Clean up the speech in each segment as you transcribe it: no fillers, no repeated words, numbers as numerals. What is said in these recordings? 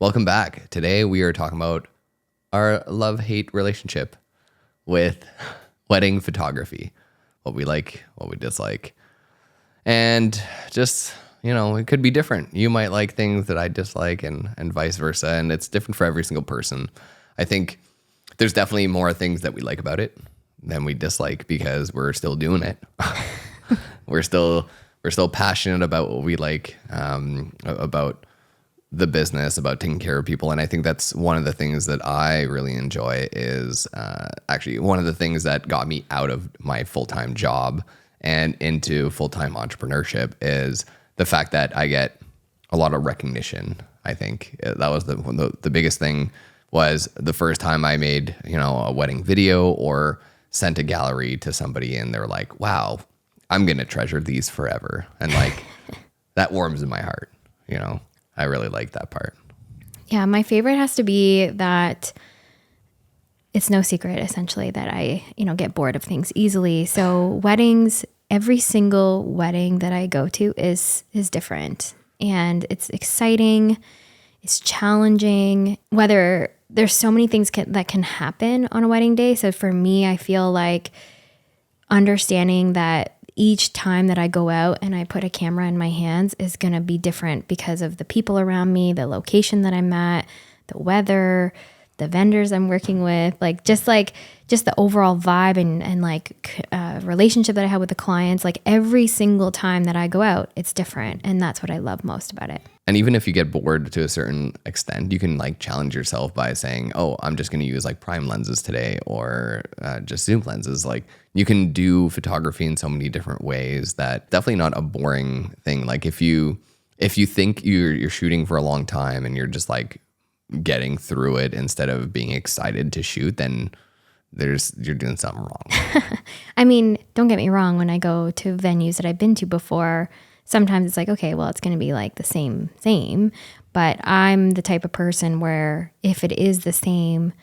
Welcome back. Today we are talking about our love-hate relationship with wedding photography, what we like, what we dislike, and just, it could be different. You might like things that I dislike and vice versa, and it's different for every single person. I think there's definitely more things that we like about it than we dislike because we're still doing it. We're still passionate about what we like, about the business, about taking care of people. And I think that's one of the things that I really enjoy is actually one of the things that got me out of my full-time job and into full-time entrepreneurship is the fact that I get a lot of recognition. I think that was the biggest thing was the first time I made, a wedding video or sent a gallery to somebody and they're like, wow, I'm going to treasure these forever. And like that warms in my heart, I really like that part. Yeah, my favorite has to be that it's no secret, essentially, that I, get bored of things easily. So weddings, every single wedding that I go to is different. And it's exciting, it's challenging, whether there's so many things that can happen on a wedding day. So for me, I feel like understanding that each time that I go out and I put a camera in my hands is going to be different because of the people around me, the location that I'm at, the weather, the vendors I'm working with, just the overall vibe and relationship that I have with the clients. Like every single time that I go out, it's different. And that's what I love most about it. And even if you get bored to a certain extent, you can challenge yourself by saying, oh, I'm just going to use prime lenses today or just zoom lenses. You can do photography in so many different ways that definitely not a boring thing. If you think you're shooting for a long time and you're just getting through it instead of being excited to shoot, then you're doing something wrong. I mean, don't get me wrong. When I go to venues that I've been to before, sometimes it's okay, well, it's going to be the same. But I'm the type of person where if it is the same,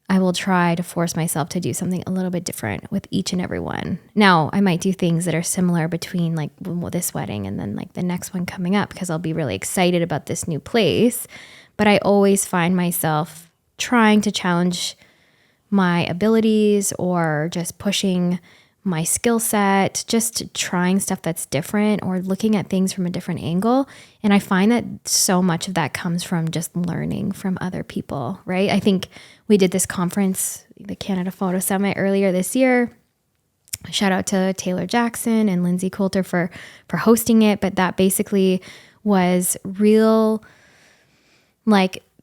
I will try to force myself to do something a little bit different with each and every one. Now, I might do things that are similar between this wedding and then the next one coming up because I'll be really excited about this new place. But I always find myself trying to challenge my abilities or just pushing my skill set, just trying stuff that's different or looking at things from a different angle. And I find that so much of that comes from just learning from other people, right? I think we did this conference, the Canada Photo Summit earlier this year. Shout out to Taylor Jackson and Lindsay Coulter for hosting it. But that basically was real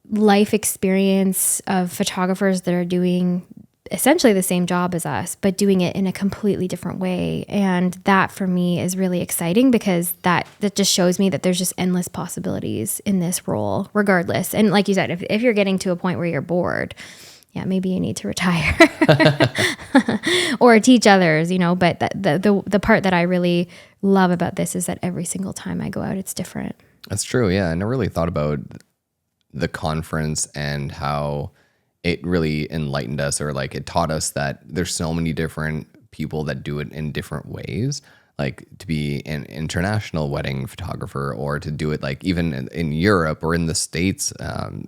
life experience of photographers that are doing essentially the same job as us, but doing it in a completely different way. And that for me is really exciting because that just shows me that there's just endless possibilities in this role, regardless. And like you said, if you're getting to a point where you're bored, yeah, maybe you need to retire or teach others, but the part that I really love about this is that every single time I go out, it's different. That's true. Yeah. I never really thought about the conference and how it really enlightened us or it taught us that there's so many different people that do it in different ways, to be an international wedding photographer or to do it even in Europe or in the States.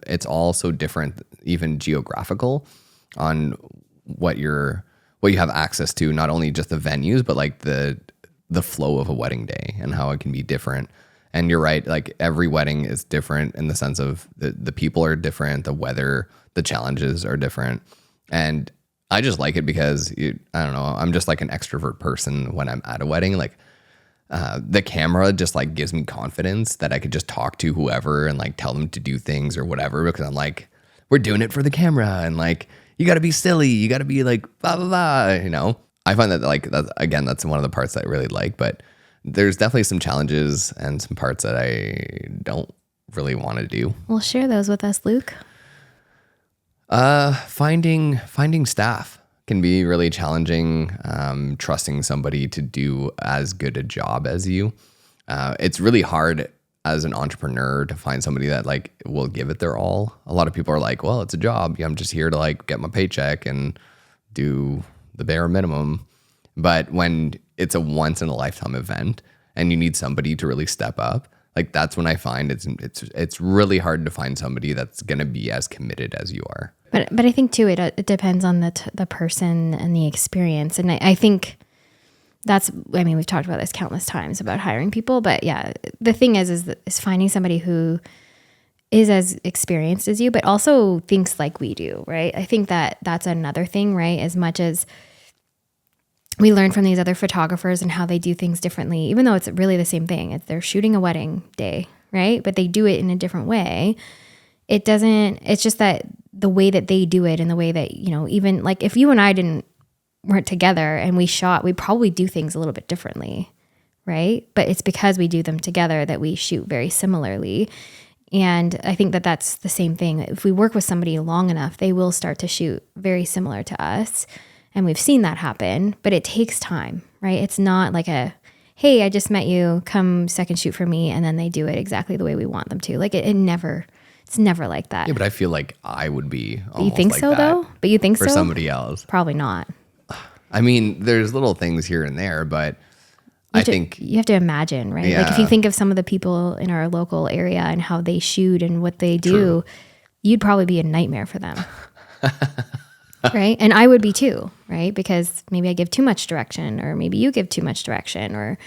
It's all so different, even geographical on what you have access to, not only just the venues, but the flow of a wedding day and how it can be different. And you're right, every wedding is different in the sense of the people are different, the weather, the challenges are different. And I just like it because, I don't know, I'm just an extrovert person when I'm at a wedding. The camera just gives me confidence that I could just talk to whoever and tell them to do things or whatever because I'm we're doing it for the camera and you got to be silly, you got to be blah, blah, blah, I find that that's one of the parts that I really like, but there's definitely some challenges and some parts that I don't really want to do. Well, share those with us, Luke. Finding staff can be really challenging. Trusting somebody to do as good a job as you. It's really hard as an entrepreneur to find somebody that will give it their all. A lot of people are well, it's a job. I'm just here to get my paycheck and do the bare minimum. But when it's a once in a lifetime event and you need somebody to really step up, like that's when I find it's really hard to find somebody that's going to be as committed as you are. But I think too, it depends on the person and the experience. And I think I mean, we've talked about this countless times about hiring people, but yeah, the thing is finding somebody who is as experienced as you, but also thinks like we do, right? I think that's another thing, right? As much as we learn from these other photographers and how they do things differently, even though it's really the same thing. They're shooting a wedding day, right? But they do it in a different way. It's just that the way that they do it and the way that, even like if you and I weren't together and we shot, we probably do things a little bit differently, right? But it's because we do them together that we shoot very similarly. And I think that that's the same thing. If we work with somebody long enough, they will start to shoot very similar to us. And we've seen that happen, but it takes time, right? It's not like hey, I just met you, come second shoot for me. And then they do it exactly the way we want them to. Like it's never like that. Yeah, but I feel like I would be almost you think like so that though? But you think for so? somebody else. Probably not. I mean, there's little things here and there, but I think you have to imagine, right? Yeah. Like if you think of some of the people in our local area and how they shoot and what they do, you'd probably be a nightmare for them. Right? And I would be too, right? Because maybe I give too much direction, or maybe you give too much direction, or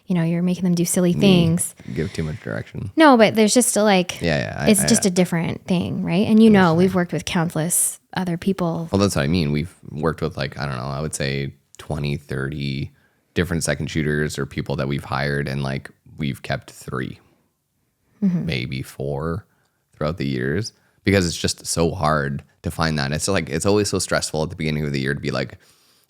you're making them do silly things. give too much direction. No, but there's just still it's just a different thing, right? And we've worked with countless other people. Well, that's what I mean. We've worked with I don't know, I would say 20, 30 different second shooters or people that we've hired, and we've kept 3, maybe 4 throughout the years, because it's just so hard to find that. It's it's always so stressful at the beginning of the year to be like,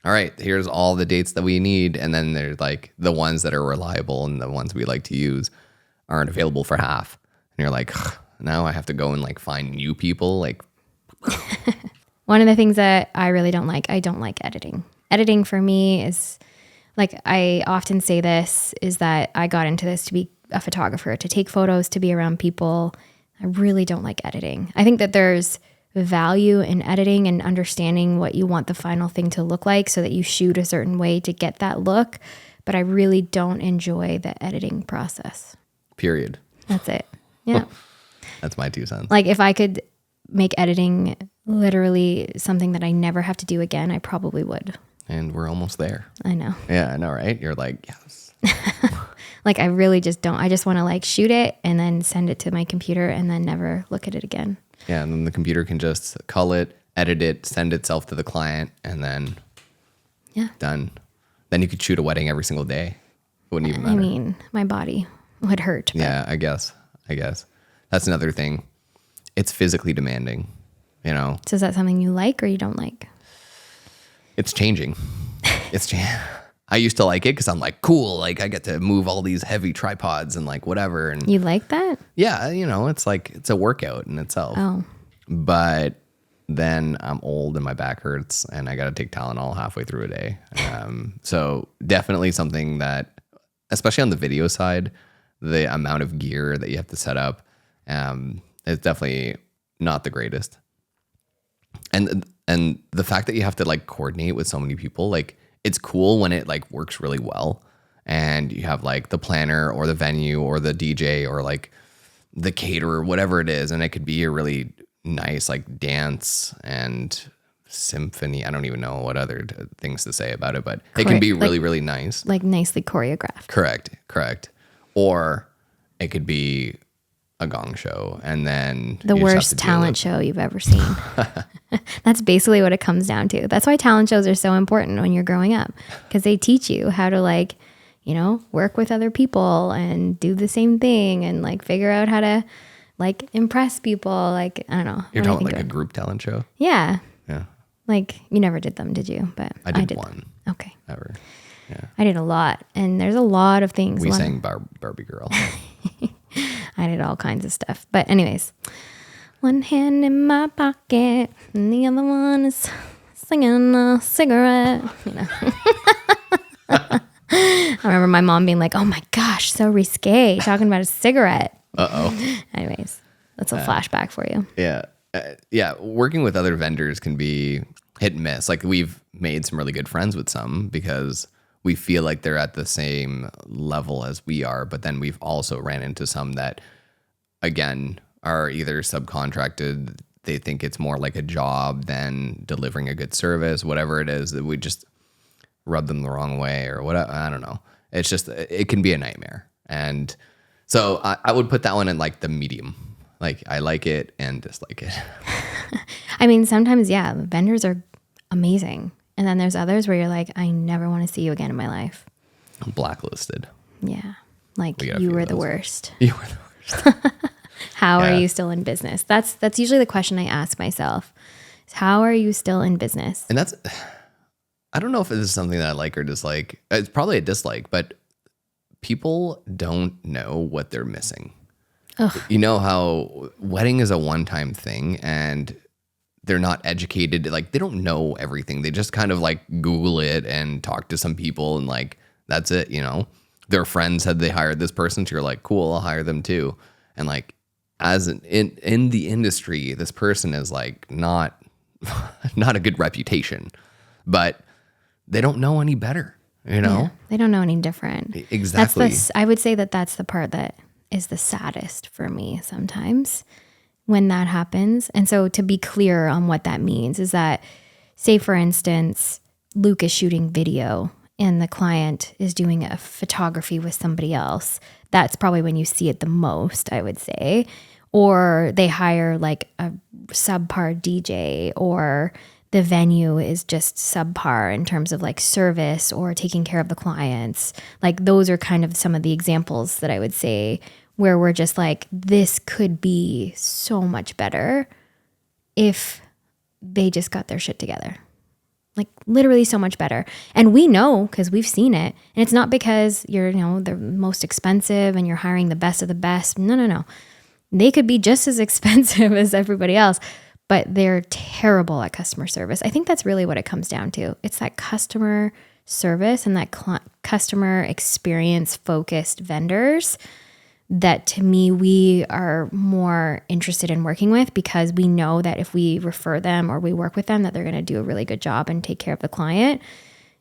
all right, here's all the dates that we need. And then there's the ones that are reliable and the ones we like to use aren't available for half. And you're like, now I have to go and find new people. One of the things that I really don't like editing. Editing for me is I often say this, is that I got into this to be a photographer, to take photos, to be around people. I really don't like editing. I think that there's value in editing and understanding what you want the final thing to look like so that you shoot a certain way to get that look. But I really don't enjoy the editing process. Period. That's it. Yeah. That's my 2 cents. If I could make editing literally something that I never have to do again, I probably would. And we're almost there. I know. Yeah, I know, right? You're like, yes. I really just don't. I just want to shoot it and then send it to my computer and then never look at it again. Yeah, and then the computer can just cull it, edit it, send itself to the client, and then done. Then you could shoot a wedding every single day. It wouldn't even matter. I mean, my body would hurt. But. Yeah, I guess. That's another thing. It's physically demanding, So is that something you like or you don't like? It's changing. I used to like it because I'm cool. I get to move all these heavy tripods and whatever. And you like that? Yeah, it's a workout in itself. Oh. But then I'm old and my back hurts and I got to take Tylenol halfway through a day. So definitely something that, especially on the video side, the amount of gear that you have to set up is definitely not the greatest. And the fact that you have to coordinate with so many people, it's cool when it works really well and you have the planner or the venue or the DJ or the caterer, whatever it is. And it could be a really nice dance and symphony. I don't even know what other things to say about it, but it can be really, really nice. Nicely choreographed. Correct. Or it could be a gong show and then the worst talent show you've ever seen. That's basically what it comes down to. That's why talent shows are so important when you're growing up, because they teach you how to work with other people and do the same thing and figure out how to impress people. I don't know. You're talking a group talent show? Yeah. Yeah. You never did them, did you? But I did one. Okay. Ever. Yeah. I did a lot, and there's a lot of things. We sang Barbie Girl. I did all kinds of stuff. But anyways, one hand in my pocket and the other one is singing a cigarette. I remember my mom being like, oh my gosh, so risque, talking about a cigarette. Uh-oh. Anyways, that's a flashback for you. Yeah. Yeah. Working with other vendors can be hit and miss. We've made some really good friends with some because we feel like they're at the same level as we are, but then we've also ran into some that, again, are either subcontracted. They think it's more like a job than delivering a good service, whatever it is, that we just rub them the wrong way or whatever. I don't know. It's just, it can be a nightmare. And so I would put that one in like the medium. Like I like it and dislike it. I mean, sometimes, yeah, vendors are amazing. And then there's others where you're like, I never want to see you again in my life. Blacklisted. Yeah. Like you were the worst. You were the worst. How are you still in business? That's usually the question I ask myself. Is how are you still in business? And that's, I don't know if this is something that I like or dislike. It's probably a dislike, but people don't know what they're missing. Ugh. You know how wedding is a one-time thing and they're not educated. Like they don't know everything. They just kind of like Google it and talk to some people and like, that's it. You know, their friends said they hired this person. So you're like, cool, I'll hire them too. And like, as in the industry, this person is like not a good reputation, but they don't know any better, you know? Yeah, they don't know any different. Exactly. I would say that that's the part that is the saddest for me sometimes when that happens. And so to be clear on what that means is that, say for instance, Luke is shooting video and the client is doing a photography with somebody else. That's probably when you see it the most, I would say. Or they hire like a subpar DJ, or the venue is just subpar in terms of like service or taking care of the clients. Like those are kind of some of the examples that I would say where we're just like, this could be so much better if they just got their shit together. Like literally so much better. And we know because we've seen it. And it's not because you're, the most expensive and you're hiring the best of the best. No. They could be just as expensive as everybody else, but they're terrible at customer service. I think that's really what it comes down to. It's that customer service and that customer experience focused vendors that to me, we are more interested in working with, because we know that if we refer them or we work with them, that they're going to do a really good job and take care of the client.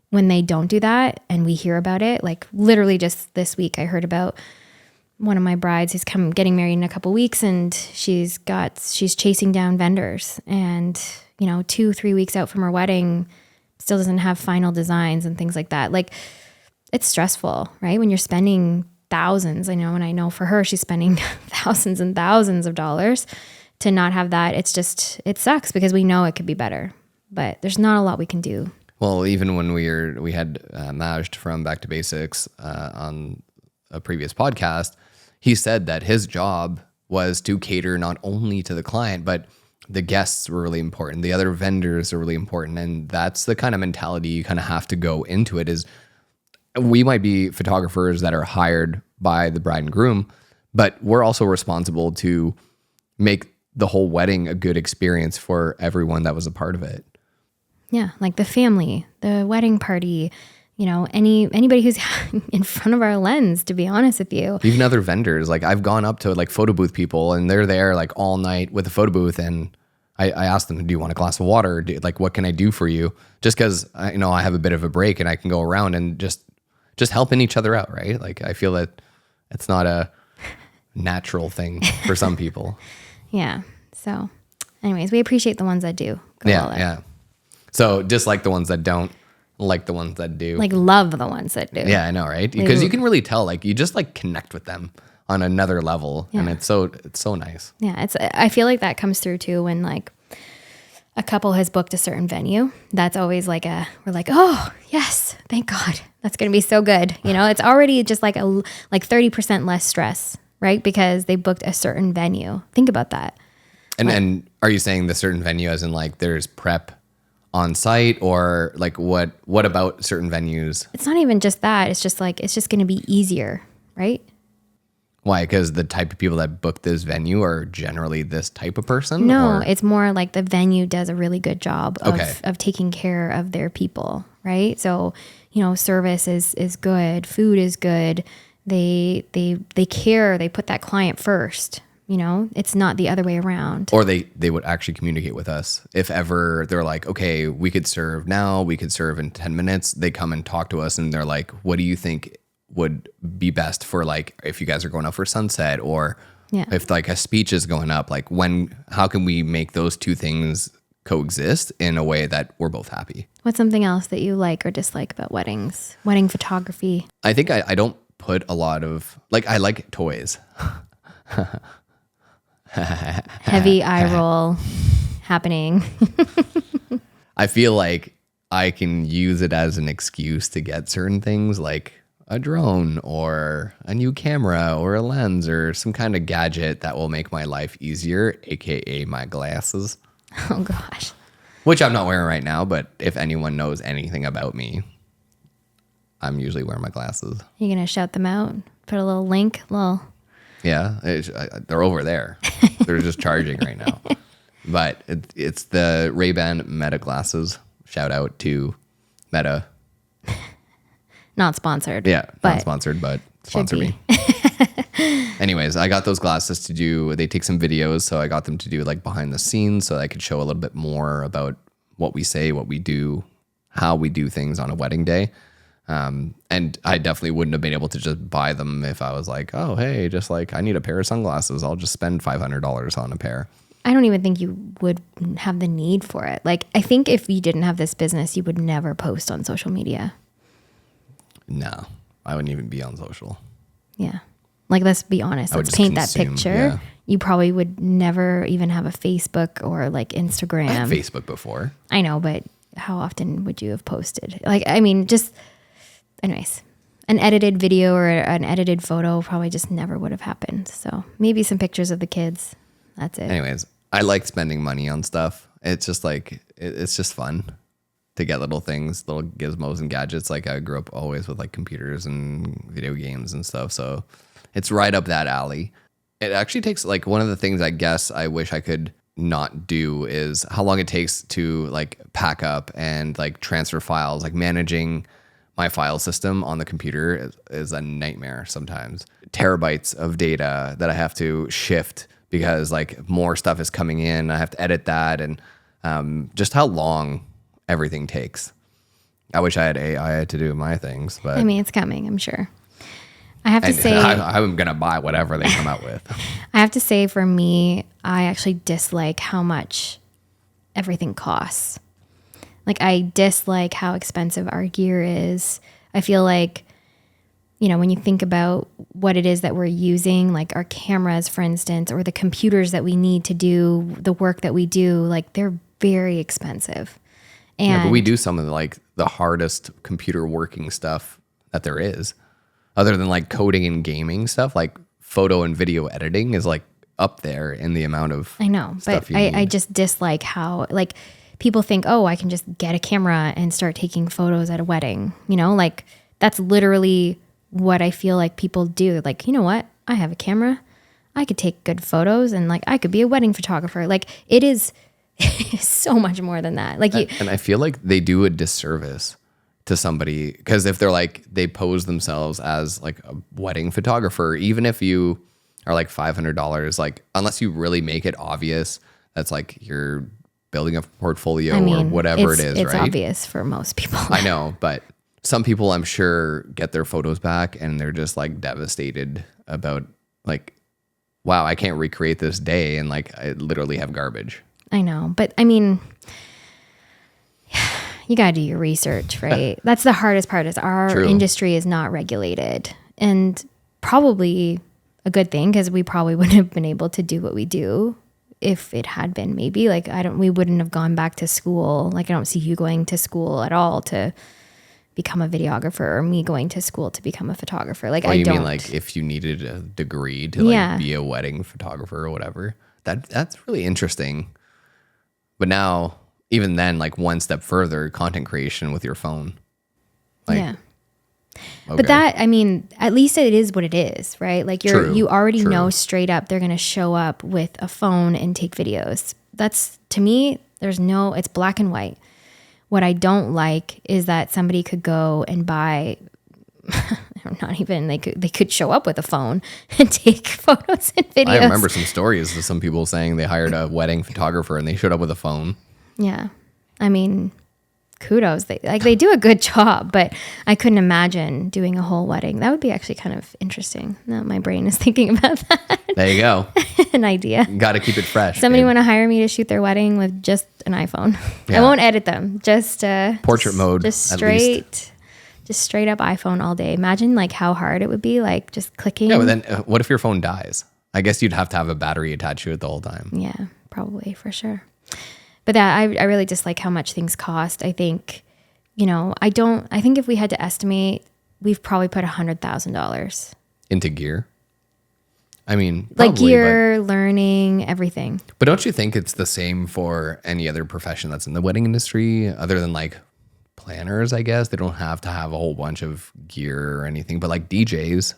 When they don't do that and we hear about it, like literally just this week, I heard about one of my brides who's getting married in a couple weeks, and she's chasing down vendors, and 2-3 weeks out from her wedding still doesn't have final designs and things like that. Like it's stressful, right? When you're spending thousands, and I know for her, she's spending thousands and thousands of dollars to not have that. It sucks because we know it could be better, but there's not a lot we can do. Well, even when we had Majd from Back to Basics on a previous podcast, he said that his job was to cater not only to the client, but the guests were really important. The other vendors are really important. And that's the kind of mentality you kind of have to go into it. Is we might be photographers that are hired by the bride and groom, but we're also responsible to make the whole wedding a good experience for everyone that was a part of it. Yeah, like the family, the wedding party, anybody who's in front of our lens, to be honest with you. Even other vendors, like I've gone up to like photo booth people and they're there like all night with a photo booth, and I asked them, do you want a glass of water? What can I do for you? Just because I have a bit of a break and I can go around and just helping each other out, right? Like I feel that it's not a natural thing for some people. Yeah. So anyways, we appreciate the ones that do. Yeah. So dislike the ones that don't, like the ones that do. Like love the ones that do. Yeah, I know, right? Because you can really tell, like you just like connect with them on another level, and it's so nice. Yeah, I feel like that comes through too when like a couple has booked a certain venue. That's always like we're like, oh yes, thank God, that's gonna be so good. It's already just like 30% less stress, right? Because they booked a certain venue. Think about that. And are you saying the certain venue as in like there's prep on site, or like what about certain venues? It's not even just that. It's just like, it's just going to be easier, right? Why? Because the type of people that book this venue are generally this type of person? No, it's more like the venue does a really good job of taking care of their people, right? So, service is good, food is good. They care, they put that client first. You know, it's not the other way around. Or they would actually communicate with us. If ever they're like, okay, we could serve now, we could serve in 10 minutes. They come and talk to us and they're like, what do you think would be best for like, if you guys are going out for sunset, or if like a speech is going up, like how can we make those two things coexist in a way that we're both happy? What's something else that you like or dislike about weddings? Wedding photography? I think I don't put a lot of, like, I like toys. Heavy eye roll happening. I feel like I can use it as an excuse to get certain things, like a drone or a new camera or a lens or some kind of gadget that will make my life easier, aka my glasses. Oh gosh. Which I'm not wearing right now, but if anyone knows anything about me, I'm usually wearing my glasses. You gonna shout them out? Put a little link, Yeah, they're over there. They're just charging right now. But it's the Ray-Ban Meta glasses. Shout out to Meta. Not sponsored. Yeah, not sponsored, but sponsor me. Anyways, I got those glasses they take some videos, so I got them to do like behind the scenes so I could show a little bit more about what we say, what we do, how we do things on a wedding day. And I definitely wouldn't have been able to just buy them if I was like, oh, hey, just like I need a pair of sunglasses. I'll just spend $500 on a pair. I don't even think you would have the need for it. Like, I think if you didn't have this business, you would never post on social media. No, I wouldn't even be on social. Yeah. Like, let's be honest. Let's paint that picture. Yeah. You probably would never even have a Facebook or like Instagram. I had Facebook before. I know, but how often would you have posted? Like, I mean, just... Anyways, an edited video or an edited photo probably just never would have happened. So maybe some pictures of the kids. That's it. Anyways, I like spending money on stuff. It's just like, it's just fun to get little things, little gizmos and gadgets. Like I grew up always with like computers and video games and stuff. So it's right up that alley. It actually takes like one of the things I guess I wish I could not do is how long it takes to like pack up and like transfer files, like managing my file system on the computer is a nightmare sometimes. Terabytes of data that I have to shift because like more stuff is coming in. I have to edit that and just how long everything takes. I wish I had AI to do my things, but I mean, it's coming, I'm sure. I have to say, I'm going to buy whatever they come out with. I have to say for me, I actually dislike how much everything costs. Like, I dislike how expensive our gear is. I feel like, you know, when you think about what it is that we're using, like our cameras, for instance, or the computers that we need to do the work that we do, like they're very expensive. And yeah, but we do some of the hardest computer working stuff that there is. Other than like coding and gaming stuff, like photo and video editing is like up there in the amount of I know, but I just dislike how like people think, oh, I can just get a camera and start taking photos at a wedding. You know, like that's literally what I feel like people do. Like, you know what? I have a camera. I could take good photos and like I could be a wedding photographer. Like it is so much more than that. Like and I feel like they do a disservice to somebody because if they're like they pose themselves as like a wedding photographer, even if you are like $500, like unless you really make it obvious, that's like you're building a portfolio or whatever it is, it's right? It's obvious for most people. I know, but some people I'm sure get their photos back and they're just like devastated about like, wow, I can't recreate this day and like I literally have garbage. I know, but I mean, you got to do your research, right? That's the hardest part is our industry is not regulated and probably a good thing because we probably wouldn't have been able to do what we do if it had been maybe like we wouldn't have gone back to school. Like I don't see you going to school at all to become a videographer or me going to school to become a photographer. Like I don't. You mean like if you needed a degree to like be a wedding photographer or whatever? That's really interesting. But now even then, like one step further, content creation with your phone. Like, yeah. Okay. But that, I mean, at least it is what it is, right? Like you already know straight up they're going to show up with a phone and take videos. That's, to me, it's black and white. What I don't like is that somebody could go and buy, I don't not even, they could show up with a phone and take photos and videos. I remember some stories of some people saying they hired a wedding photographer and they showed up with a phone. Yeah. I mean, kudos. They do a good job, but I couldn't imagine doing a whole wedding. That would be actually kind of interesting. Now my brain is thinking about that. There you go. An idea. Got to keep it fresh. Somebody want to hire me to shoot their wedding with just an iPhone. Yeah. I won't edit them. Just portrait mode. Just straight up iPhone all day. Imagine like how hard it would be, like just clicking. Yeah, but then what if your phone dies? I guess you'd have to have a battery attached to it the whole time. Yeah, probably, for sure. But that I really dislike how much things cost. I think, I think if we had to estimate, we've probably put $100,000 into gear. I mean, like gear, learning, everything. But don't you think it's the same for any other profession that's in the wedding industry, other than like planners? I guess they don't have to have a whole bunch of gear or anything, but like DJs,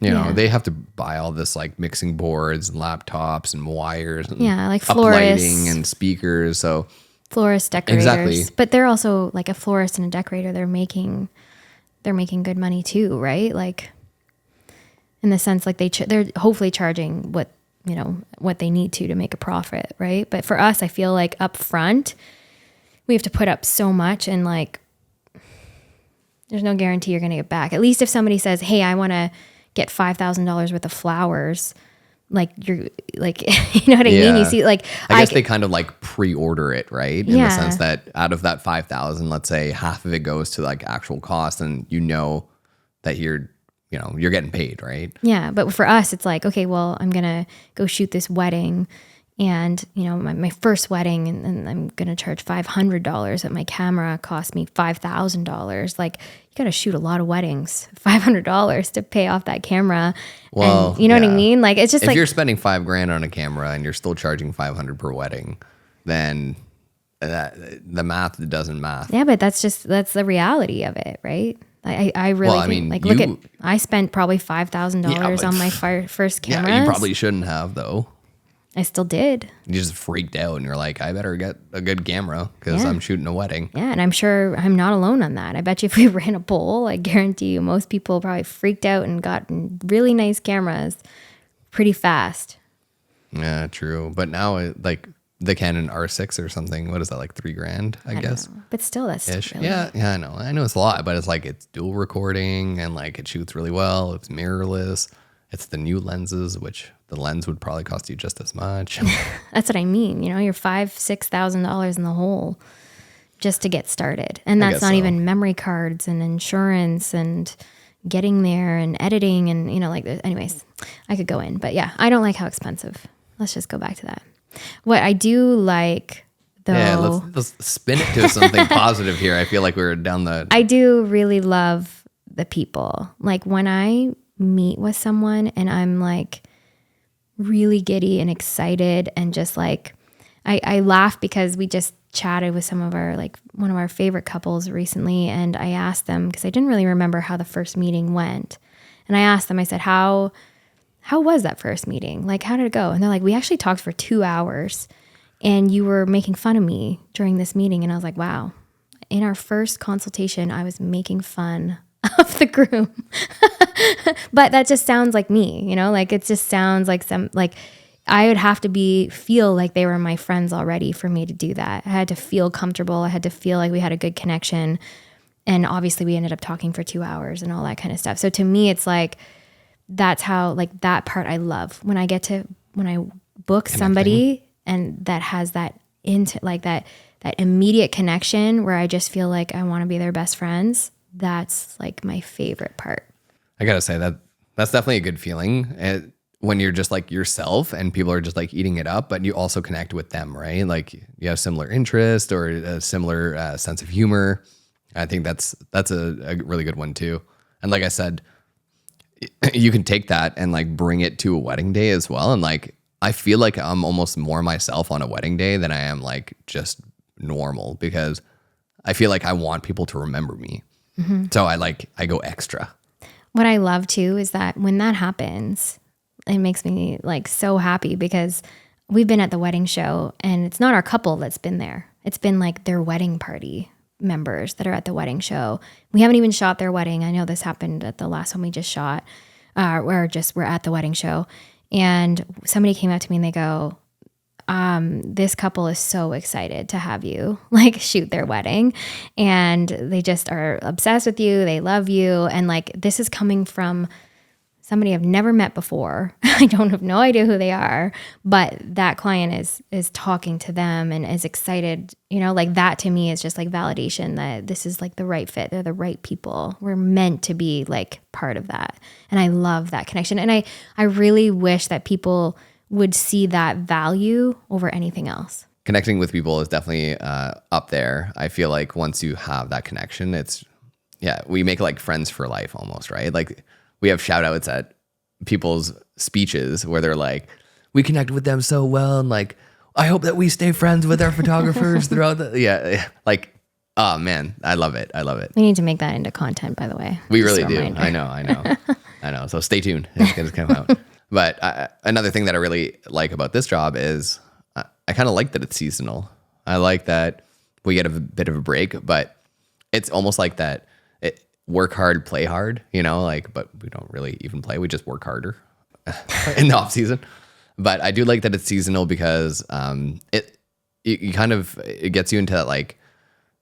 they have to buy all this like mixing boards and laptops and wires and like florists, uplighting and speakers. So florist decorators, exactly. But they're also like a florist and a decorator. They're making good money too, right? Like in the sense like they're hopefully charging what they need to make a profit, right? But for us, I feel like up front we have to put up so much, and like there's no guarantee you're going to get back. At least if somebody says, "Hey, I want to get $5,000 worth of flowers," like you're like, you know what I mean? You see, like I guess they kind of like pre-order it, right? In the sense that out of that 5,000, let's say half of it goes to like actual cost, and that you're getting paid, right? Yeah, but for us, it's like, okay, well, I'm gonna go shoot this wedding, and my first wedding, and I'm gonna charge $500. But my camera cost me $5,000. Like, you gotta shoot a lot of weddings, $500 to pay off that camera. Well, and you know what I mean? Like, it's just if like, you're spending $5,000 on a camera and you're still charging $500 per wedding, then the math doesn't math. Yeah, but that's the reality of it, right? I really think, I spent probably $5,000 on my first camera. Yeah, you probably shouldn't have though. I still did. You just freaked out and you're like, I better get a good camera because I'm shooting a wedding. Yeah, and I'm sure I'm not alone on that. I bet you if we ran a poll, I guarantee you most people probably freaked out and got really nice cameras pretty fast. Yeah, true. But now like the Canon R6 or something, what is that, like $3,000, I guess? Know. But still, that's really... Yeah, I know. I know it's a lot, but it's like it's dual recording and like it shoots really well. It's mirrorless. It's the new lenses, which the lens would probably cost you just as much. That's what I mean. You're $5,000-$6,000 in the hole just to get started. And that's not even memory cards and insurance and getting there and editing and, anyways, I could go in. But yeah, I don't like how expensive. Let's just go back to that. What I do like, though... Yeah, let's spin it to something positive here. I feel like we're down the... I do really love the people. Like when I meet with someone and I'm like really giddy and excited and just like I laugh because we just chatted with some of our one of our favorite couples recently, and I asked them because I didn't really remember how the first meeting went, and I asked them, I said, how was that first meeting? Like, how did it go? And they're like, we actually talked for 2 hours and you were making fun of me during this meeting. And I was like, wow, in our first consultation I was making fun of the groom. But that just sounds like me, like it just sounds like I would have to feel like they were my friends already for me to do that. I had to feel comfortable. I had to feel like we had a good connection. And obviously we ended up talking for 2 hours and all that kind of stuff. So to me, it's like, that's how, like, that part I love when I book somebody and that has that that immediate connection where I just feel like I want to be their best friends. That's like my favorite part. I gotta say that's definitely a good feeling when you're just like yourself and people are just like eating it up, but you also connect with them, right? Like you have similar interest or a similar sense of humor. I think that's a really good one too. And like I said, you can take that and like bring it to a wedding day as well. And like, I feel like I'm almost more myself on a wedding day than I am like just normal, because I feel like I want people to remember me. Mm-hmm. So I go extra. What I love too is that when that happens, it makes me like so happy because we've been at the wedding show and it's not our couple that's been there. It's been like their wedding party. members that are at the wedding show. We haven't even shot their wedding. I know this happened at the last one we just shot, we're at the wedding show. And somebody came up to me and they go, this couple is so excited to have you like shoot their wedding, and they just are obsessed with you. They love you. And like, this is coming from somebody I've never met before. I don't have no idea who they are, but that client is talking to them and is excited, like that to me is just like validation that this is like the right fit. They're the right people. We're meant to be like part of that. And I love that connection. And I really wish that people would see that value over anything else. Connecting with people is definitely up there. I feel like once you have that connection, we make like friends for life almost, right? Like we have shout outs at people's speeches where they're like, we connect with them so well. And like, I hope that we stay friends with our photographers throughout like, oh man, I love it. We need to make that into content, by the way. We really do. I know. So stay tuned. It's going to come out. But another thing that I really like about this job is I kind of like that it's seasonal. I like that we get a bit of a break, but it's almost like that work hard, play hard, but we don't really even play. We just work harder in the off season. But I do like that it's seasonal because it gets you into that, like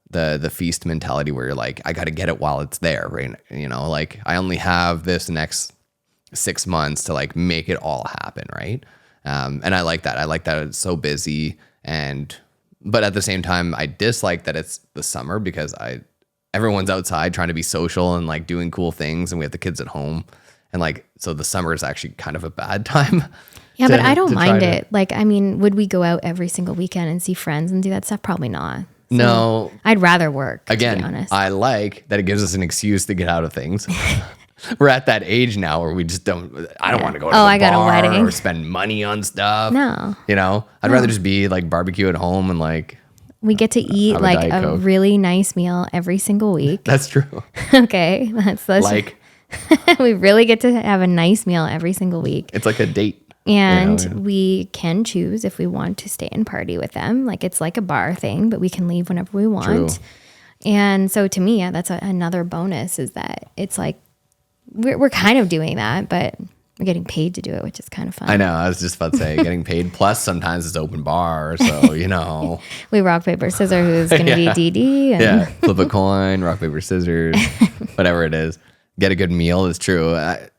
the feast mentality where you're like, I got to get it while it's there, right? Like I only have this next 6 months to like make it all happen, right? And I like that. I like that it's so busy, but at the same time, I dislike that it's the summer because everyone's outside trying to be social and like doing cool things, and we have the kids at home, and like so the summer is actually kind of a bad time. Yeah, but I don't mind it. Like, I mean, would we go out every single weekend and see friends and do that stuff? Probably not. So no, I'd rather work. Again, to be honest. I like that it gives us an excuse to get out of things. We're at that age now where we just don't. I don't want to go to the I got a bar wedding or spend money on stuff. No, I'd rather just be like barbecue at home and like. We get to eat like a really nice meal every single week. That's true. Okay, that's like we really get to have a nice meal every single week. It's like a date. And we can choose if we want to stay and party with them. Like it's like a bar thing, but we can leave whenever we want. True. And so to me, that's another bonus is that it's like we're kind of doing that, but we're getting paid to do it, which is kind of fun. I know. I was just about to say getting paid. Plus, sometimes it's open bar, so we rock paper scissors. Who's going to be DD? And flip a coin, rock paper scissors, whatever it is. Get a good meal. It's true.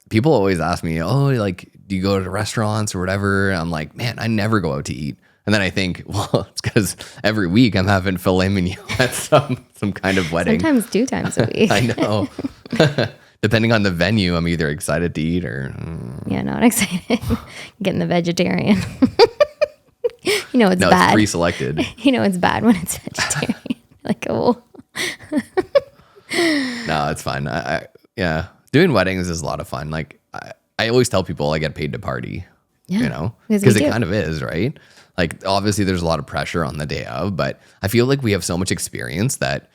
People always ask me, "Oh, like, do you go to restaurants or whatever?" I'm like, man, I never go out to eat. And then I think, well, it's because every week I'm having filet mignon at some kind of wedding. Sometimes 2 times a week. I know. Depending on the venue, I'm either excited to eat or... Yeah, not excited. Getting the vegetarian. It's bad. It's pre-selected. It's bad when it's vegetarian. Like, oh. No, it's fine. Doing weddings is a lot of fun. Like, I always tell people I get paid to party, because it kind of is, right? Like, obviously there's a lot of pressure on the day of, but I feel like we have so much experience that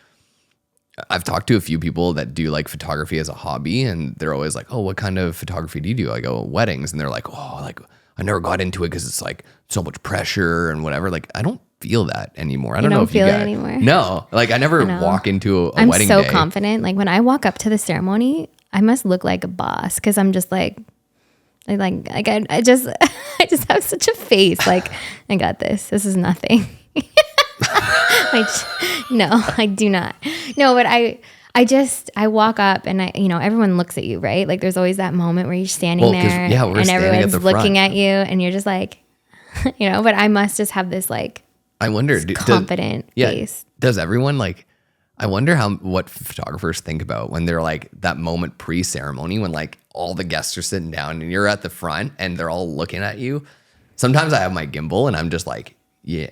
I've talked to a few people that do like photography as a hobby, and they're always like, "Oh, what kind of photography do you do?" I go, "Weddings." And they're like, "Oh, like I never got into it because it's like so much pressure and whatever." Like, I don't feel that anymore. I don't know if you feel it anymore. No, like I never walk into a I'm wedding so day. confident. Like when I walk up to the ceremony, I must look like a boss because I'm just like I just have such a face. Like I got this. This is nothing. No, I do not. No, but I walk up and everyone looks at you, right? Like there's always that moment where you're standing there and everyone's looking at you and you're just like, but I must just have this like, I wonder, confident face. Does everyone like, I wonder what photographers think about when they're like that moment pre-ceremony when like all the guests are sitting down and you're at the front and they're all looking at you. Sometimes I have my gimbal and I'm just like, yeah.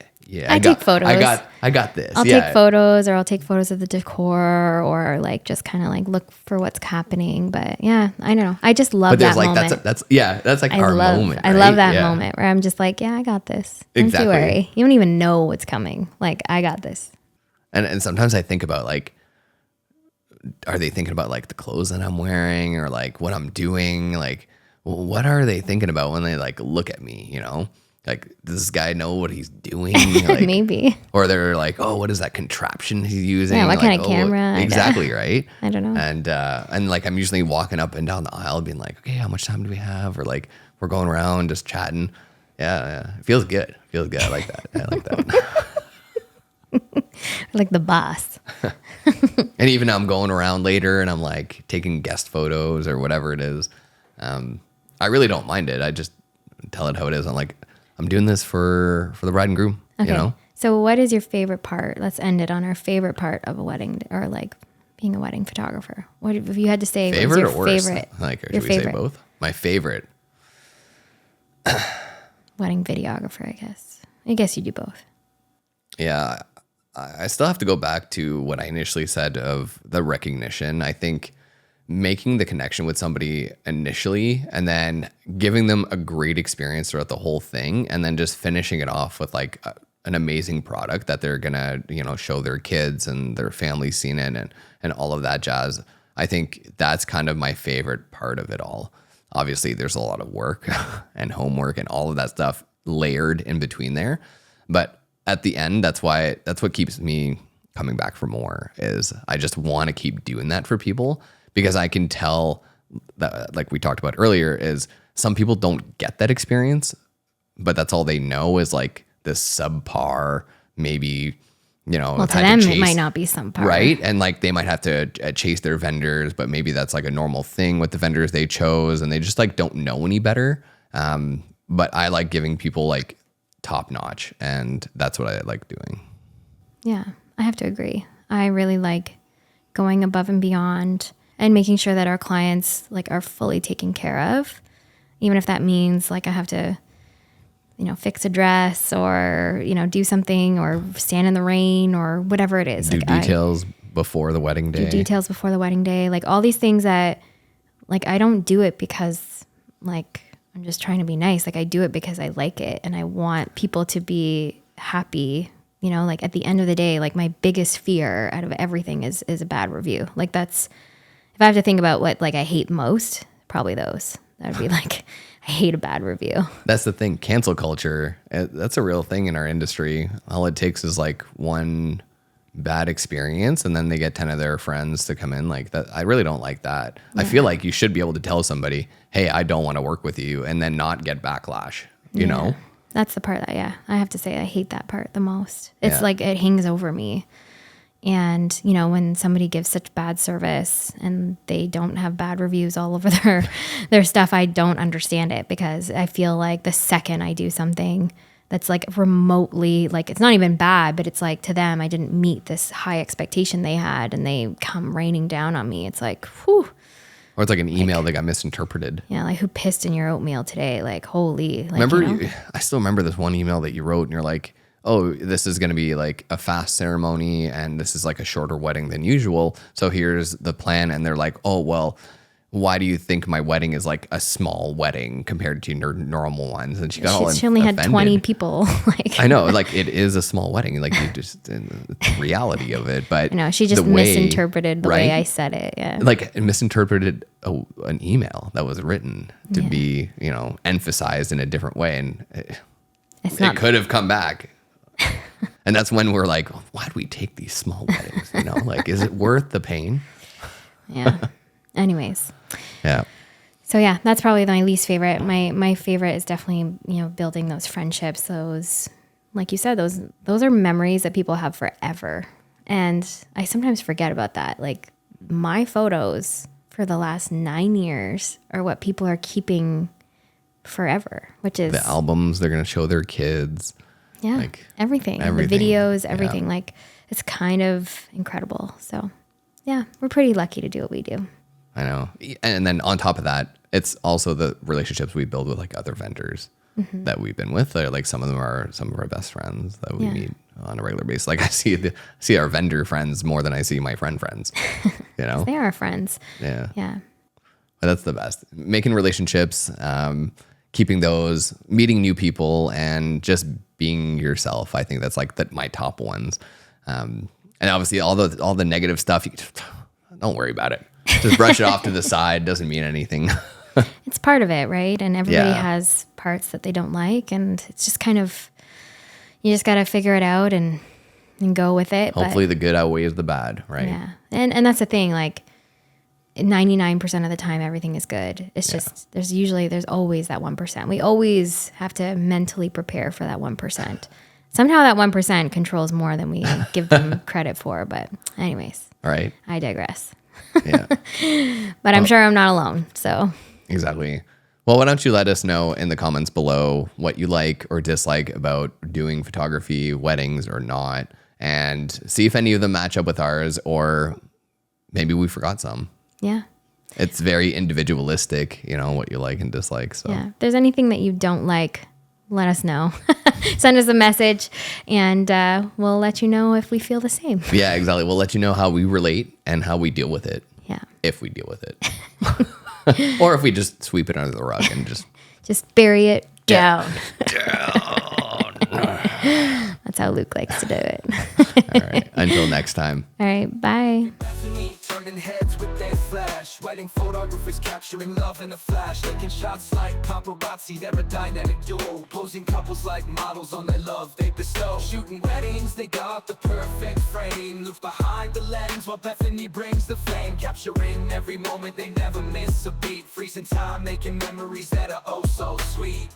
I take photos. I got this. I'll take photos, or I'll take photos of the decor, or like just kind of like look for what's happening. But yeah, I don't know. I just love that moment. That's like our moment. I love that moment where I'm just like, yeah, I got this. Exactly. Don't you worry. You don't even know what's coming. Like I got this. And sometimes I think about like, are they thinking about like the clothes that I'm wearing or like what I'm doing? Like, what are they thinking about when they like look at me? like, does this guy know what he's doing? Like, Maybe. or they're like, oh, what is that contraption he's using? Yeah, what Like, kind of camera? Exactly, right? I don't know. And like, I'm usually walking up and down the aisle being like, okay, how much time do we have? Or like, we're going around just chatting. Yeah. It feels good. I like that. I like that. Like the boss. And even I'm going around later and I'm like taking guest photos or whatever it is. I really don't mind it. I just tell it how it is. I'm like, I'm doing this for the bride and groom, Okay. you know? So what is your favorite part? Let's end it on our favorite part of a wedding, or like being a wedding photographer. What if you had to say Favorite what's or your worst? favorite? Like, your should we say favorite both? My favorite. wedding videographer, I guess. I guess you do both. Yeah. I still have to go back to what I initially said of the recognition. I think making the connection with somebody initially and then giving them a great experience throughout the whole thing and then just finishing it off with like an amazing product that they're going to, show their kids and their family seeing it and all of that jazz. I think that's kind of my favorite part of it all. Obviously, there's a lot of work and homework and all of that stuff layered in between there. But at the end, that's what keeps me coming back for more is I just want to keep doing that for people because I can tell that, like we talked about earlier, is some people don't get that experience, but that's all they know is like this subpar, maybe, Well, to them, it might not be some part. right? And like they might have to chase their vendors, but maybe that's like a normal thing with the vendors they chose and they just like don't know any better. But I like giving people like top notch and that's what I like doing. Yeah, I have to agree. I really like going above and beyond and making sure that our clients like are fully taken care of, even if that means like I have to, fix a dress or, do something or stand in the rain or whatever it is. Do like details before the wedding day. Do details before the wedding day. Like all these things that like I don't do it because like I'm just trying to be nice. Like I do it because I like it and I want people to be happy. Like at the end of the day, like my biggest fear out of everything is a bad review. Like that's, if I have to think about what like I hate most, probably those. That would be like, I hate a bad review. That's the thing. Cancel culture. That's a real thing in our industry. All it takes is like one bad experience and then they get 10 of their friends to come in like that. I really don't like that. Yeah. I feel like you should be able to tell somebody, hey, I don't want to work with you and then not get backlash, you know? That's the part that, I have to say I hate that part the most. It's like it hangs over me. And, when somebody gives such bad service and they don't have bad reviews all over their stuff, I don't understand it because I feel like the second I do something that's like remotely, like it's not even bad, but it's like to them, I didn't meet this high expectation they had and they come raining down on me. It's like, whew. Or it's like an email that got misinterpreted. Yeah, like who pissed in your oatmeal today? Like, holy. Like, I still remember this one email that you wrote and you're like, oh, this is going to be like a fast ceremony and this is like a shorter wedding than usual. So here's the plan. And they're like, oh, well, why do you think my wedding is like a small wedding compared to your normal ones? And she only had 20 people. I know, like it is a small wedding. Like you just, it's the reality of it. But no, she just misinterpreted the way I said it. Yeah. Like misinterpreted an email that was written to be, emphasized in a different way. And it could have come back. And that's when we're like, why do we take these small weddings? Like, is it worth the pain? Yeah. Anyways. Yeah. So yeah, that's probably my least favorite. My favorite is definitely, building those friendships. Those, like you said, those are memories that people have forever. And I sometimes forget about that. Like my photos for the last 9 years are what people are keeping forever, which is the albums they're going to show their kids. Yeah, like everything. The videos, everything. Yeah. Like it's kind of incredible. So yeah, we're pretty lucky to do what we do. I know. And then on top of that, it's also the relationships we build with like other vendors that we've been with. Like some of them are some of our best friends that we meet on a regular basis. Like I see our vendor friends more than I see my friends, They are friends. Yeah. Yeah. But that's the best. Making relationships, keeping those, meeting new people, and just being yourself. I think that's like my top ones. And obviously all the negative stuff, don't worry about it. Just brush it off to the side. Doesn't mean anything. It's part of it, right? And everybody Yeah. has parts that they don't like, and it's just kind of, you just got to figure it out and go with it. Hopefully the good outweighs the bad, right? Yeah. And that's the thing, like 99% of the time everything is good. It's just there's always that 1%. We always have to mentally prepare for that 1%. Somehow that 1% controls more than we give them credit for, but anyways, All right. I digress. Yeah. But I'm sure I'm not alone. So, Exactly. Well, why don't you let us know in the comments below what you like or dislike about doing photography, weddings or not, and see if any of them match up with ours, or maybe we forgot some. yeah. It's very individualistic, what you like and dislike. So Yeah. If there's anything that you don't like, let us know. Send us a message and we'll let you know if we feel the same. yeah, exactly. We'll let you know how we relate and how we deal with it. Yeah. If we deal with it. Or if we just sweep it under the rug and just bury it Yeah. down. That's how Luke likes to do it. All right. Until next time. All right. Bye. Turning heads with their flash, wedding photographers capturing love in a flash, taking shots like paparazzi. They're a dynamic duo, posing couples like models on their love they bestow. Shooting weddings, they got the perfect frame. Look behind the lens while Bethany brings the flame, capturing every moment. They never miss a beat, freezing time, making memories that are oh so sweet.